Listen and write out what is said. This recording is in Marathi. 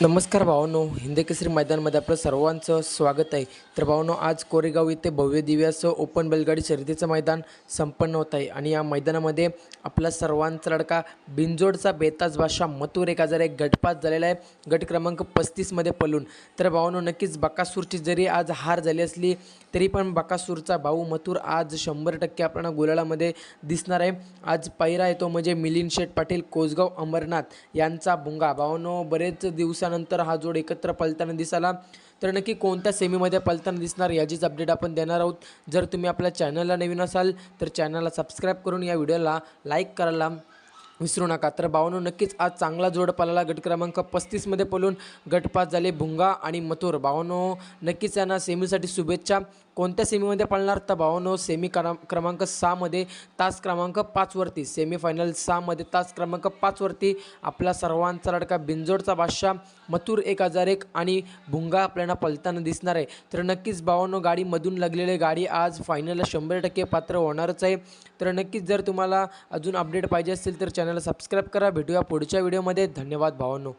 नमस्कार भावांनो, हिंदकेसरी मैदानामध्ये आपलं सर्वांचं स्वागत आहे. तर भावांनो, आज कोरेगाव येथे भव्य दिव्य असं ओपन बैलगाडी शर्यतीचं मैदान संपन्न होत आहे आणि या मैदानामध्ये आपला सर्वांचा लडका बिनजोडचा बेताज बादशाह मथुर 1001 गटपास झालेला आहे, गट क्रमांक 35मध्ये पळून. तर भावांनो, नक्कीच बकासूरची जरी आज हार झाली असली तरी पण बकासूरचा भाऊ मथुर आज 100% आपल्याला गुलालामध्ये दिसणार आहे. आज पहिरा येतो म्हणजे मिलिंद शेठ पाटील कोसगाव अमरनाथ यांचा भुंगा. भावांनो, बरेच दिवसानंतर हा जोड एकत्र पळताना दिसाला. तर नक्की कोणत्या सेमीमध्ये पळताना दिसणार याचीच अपडेट आपण देणार आहोत. जर तुम्ही आपल्या चॅनलला नवीन असाल तर चॅनलला सबस्क्राईब करून या व्हिडिओला लाईक करायला विसरू नका. तर भावांनो, नक्कीच आज चांगला जोड पळाला. गट क्रमांक 35मध्ये पळून गटपास झाले भुंगा आणि मथुर. भावांनो, नक्कीच यांना सेमीसाठी शुभेच्छा. कोणत्या सेमीमध्ये पळणार तर भावांनो, क्रमांक 6मध्ये तास क्रमांक 5वरती, सेमीफायनल 6मध्ये तास क्रमांक 5वरती आपला सर्वांचा लडका बिनजोडचा बादशाह मथुर 1001 आणि भुंगा आपल्याला पळताना दिसणार आहे. तर नक्कीच भावांनो, गाडीमधून लागलेली गाडी आज फायनलला 100% पात्र होणारच आहे. तर नक्कीच जर तुम्हाला अजून अपडेट पाहिजे असेल तर चॅनलला सबस्क्राईब करा. भेटूया पुढच्या व्हिडिओमध्ये. धन्यवाद भावांनो.